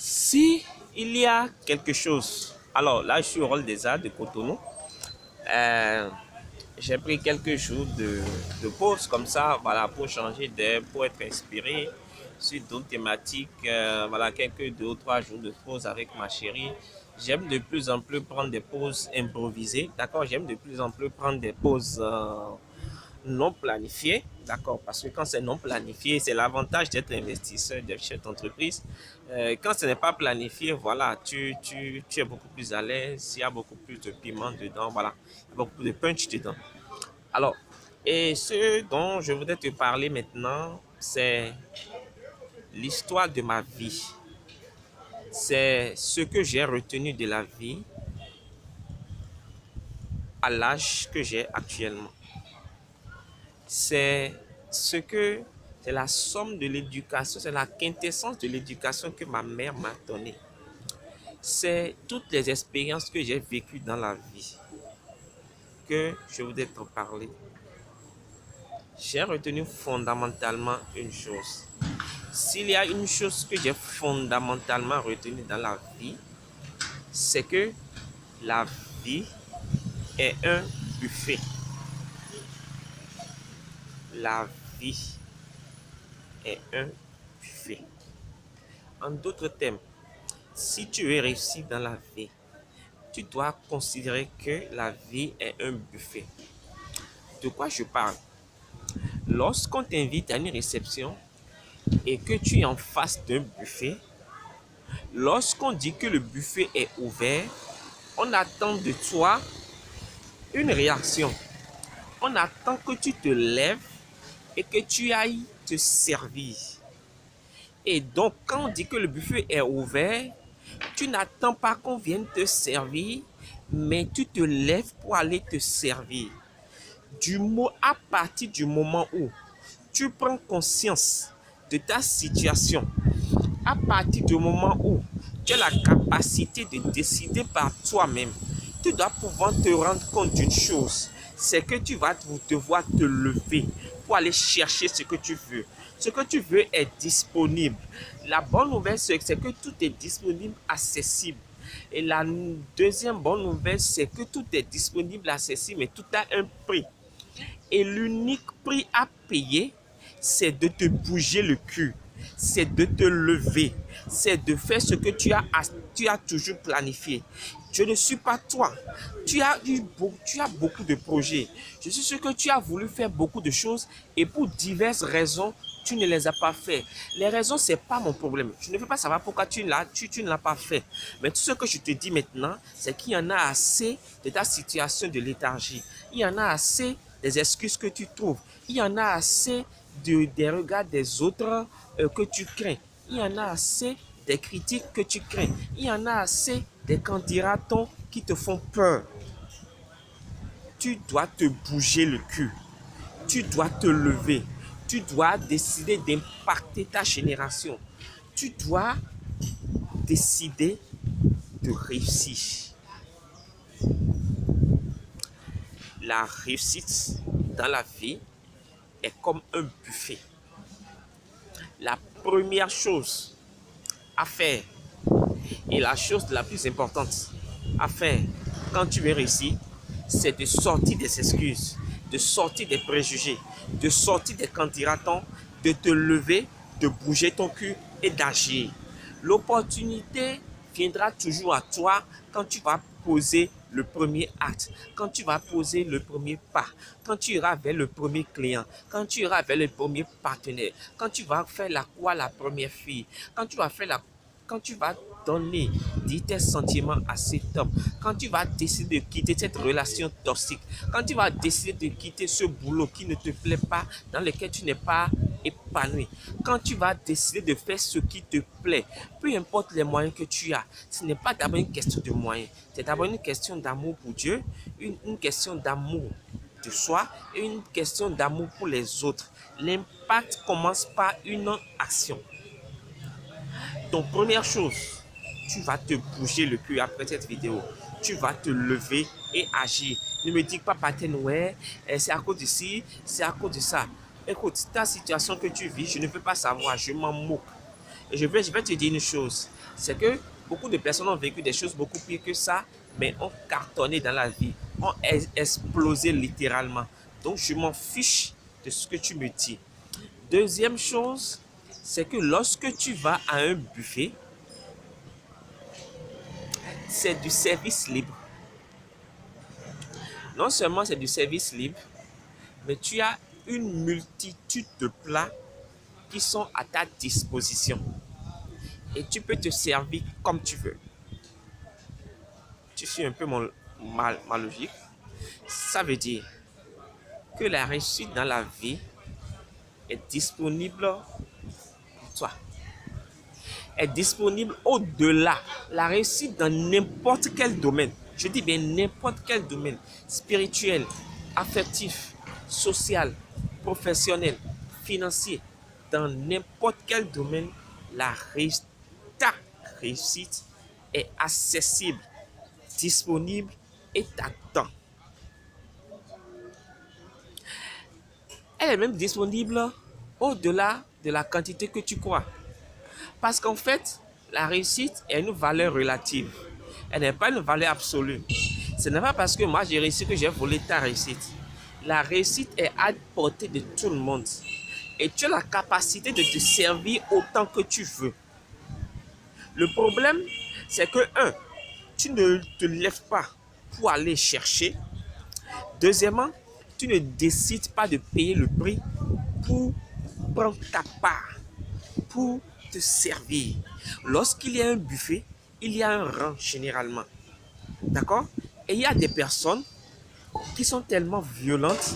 Si il y a quelque chose, alors là je suis au rôle des arts de Cotonou. Euh, j'ai pris quelques jours de pause comme ça, voilà, pour changer d'air, pour être inspiré sur d'autres thématiques. Voilà, quelques 2 ou 3 jours de pause avec ma chérie. J'aime de plus en plus prendre des pauses improvisées, d'accord? J'aime de plus en plus prendre des pauses non planifié, d'accord, parce que quand c'est non planifié, c'est l'avantage d'être investisseur de cette entreprise. Quand ce n'est pas planifié, voilà, tu es beaucoup plus à l'aise, il y a beaucoup plus de piment dedans, voilà, il y a beaucoup plus de punch dedans. Alors, et ce dont je voudrais te parler maintenant, c'est l'histoire de ma vie. C'est ce que j'ai retenu de la vie à l'âge que j'ai actuellement. C'est ce que c'est la somme de l'éducation, c'est la quintessence de l'éducation que ma mère m'a donnée. C'est toutes les expériences que j'ai vécues dans la vie que je voudrais te parler. J'ai retenu fondamentalement une chose. S'il y a une chose que j'ai fondamentalement retenue dans la vie, c'est que la vie est un buffet. La vie est un buffet. En d'autres termes, si tu veux réussir dans la vie, tu dois considérer que la vie est un buffet. De quoi je parle? Lorsqu'on t'invite à une réception et que tu es en face d'un buffet, lorsqu'on dit que le buffet est ouvert, on attend de toi une réaction. On attend que tu te lèves et que tu ailles te servir. Et donc, quand on dit que le buffet est ouvert, tu n'attends pas qu'on vienne te servir, mais tu te lèves pour aller te servir. À partir du moment où tu prends conscience de ta situation, à partir du moment où tu as la capacité de décider par toi-même, tu dois pouvoir te rendre compte d'une chose, c'est que tu vas devoir te lever pour aller chercher ce que tu veux. Ce que tu veux est disponible. La bonne nouvelle, c'est que tout est disponible, accessible. Et la deuxième bonne nouvelle, c'est que tout est disponible, accessible, mais tout a un prix. Et l'unique prix à payer, c'est de te bouger le cul, c'est de te lever, c'est de faire ce que tu as toujours planifié. Je ne suis pas toi. Tu as beaucoup de projets. Je suis sûr que tu as voulu faire beaucoup de choses et pour diverses raisons, tu ne les as pas fait. Les raisons, ce n'est pas mon problème. Je ne veux pas savoir pourquoi tu ne l'as pas fait. Mais tout ce que je te dis maintenant, c'est qu'il y en a assez de ta situation de léthargie. Il y en a assez des excuses que tu trouves. Il y en a assez des regards des autres que tu crains. Il y en a assez des critiques que tu crains. Il y en a assez des candidats qui te font peur. Tu dois te bouger le cul. Tu dois te lever. Tu dois décider d'impacter ta génération. Tu dois décider de réussir. La réussite dans la vie est comme un buffet. La première chose à faire et la chose la plus importante à faire quand tu veux réussir, c'est de sortir des excuses, de sortir des préjugés, de sortir des candidats, de te lever, de bouger ton cul et d'agir. L'opportunité viendra toujours à toi quand tu vas poser le premier acte, quand tu vas poser le premier pas, quand tu iras vers le premier client, quand tu iras vers le premier partenaire, quand tu vas faire la cour à la première fille, quand tu vas donner, dire tes sentiments à cet homme, quand tu vas décider de quitter cette relation toxique, quand tu vas décider de quitter ce boulot qui ne te plaît pas, dans lequel tu n'es pas épanoui, quand tu vas décider de faire ce qui te plaît, peu importe les moyens que tu as, ce n'est pas d'abord une question de moyens, c'est d'abord une question d'amour pour Dieu, une question d'amour de soi et une question d'amour pour les autres. L'impact commence par une action. Donc, première chose, tu vas te bouger le cul après cette vidéo. Tu vas te lever et agir. Ne me dis pas, Paten, ouais, c'est à cause d'ici, c'est à cause de ça. Écoute, ta situation que tu vis, je ne peux pas savoir, je m'en moque. Et je vais te dire une chose, c'est que beaucoup de personnes ont vécu des choses beaucoup pires que ça, mais ont cartonné dans la vie, ont explosé littéralement. Donc, je m'en fiche de ce que tu me dis. Deuxième chose, c'est que lorsque tu vas à un buffet, c'est du service libre. Non seulement c'est du service libre, mais tu as une multitude de plats qui sont à ta disposition. Et tu peux te servir comme tu veux. Tu suis un peu ma logique. Ça veut dire que la réussite dans la vie est disponible pour toi. Est disponible au-delà. La réussite dans n'importe quel domaine. Je dis bien n'importe quel domaine. Spirituel, affectif, social, professionnel, financier. Dans n'importe quel domaine, ta réussite est accessible, disponible et t'attend. Elle est même disponible au-delà de la quantité que tu crois. Parce qu'en fait, la réussite est une valeur relative. Elle n'est pas une valeur absolue. Ce n'est pas parce que moi j'ai réussi que j'ai volé ta réussite. La réussite est à portée de tout le monde. Et tu as la capacité de te servir autant que tu veux. Le problème, c'est que, tu ne te lèves pas pour aller chercher. Deuxièmement, tu ne décides pas de payer le prix pour prendre ta part, pour te servir. Lorsqu'il y a un buffet, il y a un rang généralement. D'accord? Et il y a des personnes qui sont tellement violentes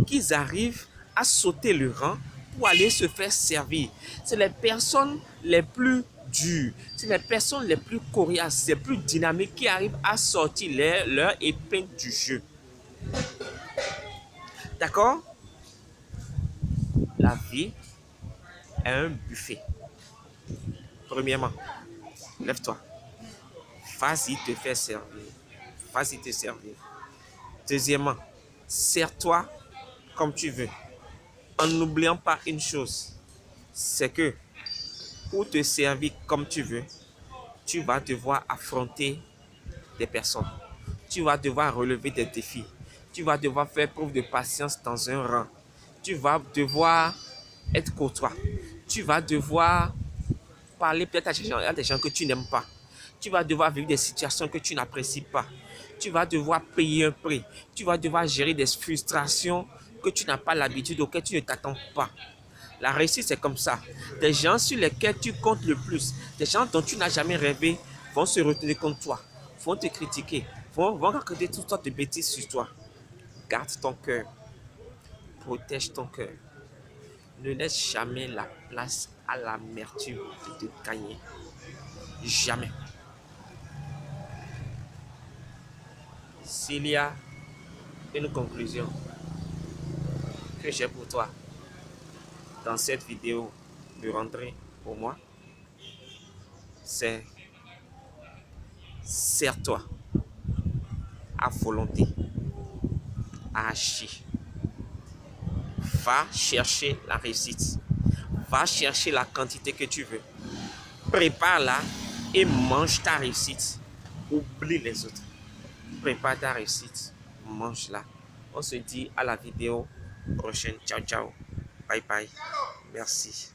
qu'ils arrivent à sauter le rang pour aller se faire servir. C'est les personnes les plus dures, c'est les personnes les plus coriaces, les plus dynamiques qui arrivent à sortir leur épingle du jeu. D'accord? La vie est un buffet. Premièrement, lève-toi. Vas-y te faire servir. Vas-y te servir. Deuxièmement, sers-toi comme tu veux. En n'oubliant pas une chose, c'est que pour te servir comme tu veux, tu vas devoir affronter des personnes. Tu vas devoir relever des défis. Tu vas devoir faire preuve de patience dans un rang. Tu vas devoir être courtois. Tu vas devoir parler peut-être à des gens que tu n'aimes pas. Tu vas devoir vivre des situations que tu n'apprécies pas. Tu vas devoir payer un prix. Tu vas devoir gérer des frustrations que tu n'as pas l'habitude, auxquelles tu ne t'attends pas. La réussite, c'est comme ça. Des gens sur lesquels tu comptes le plus, des gens dont tu n'as jamais rêvé, vont se retourner contre toi, vont te critiquer, vont raconter toutes sortes de bêtises sur toi. Garde ton cœur. Protège ton cœur. Ne laisse jamais la place à l'amertume de te gagner. Jamais. S'il y a une conclusion que j'ai pour toi dans cette vidéo de rentrée pour moi, c'est sers-toi à volonté, à hacher. Va chercher la réussite. Va chercher la quantité que tu veux. Prépare-la et mange ta réussite. Oublie les autres. Prépare ta réussite. Mange-la. On se dit à la vidéo prochaine. Ciao, ciao. Bye, bye. Merci.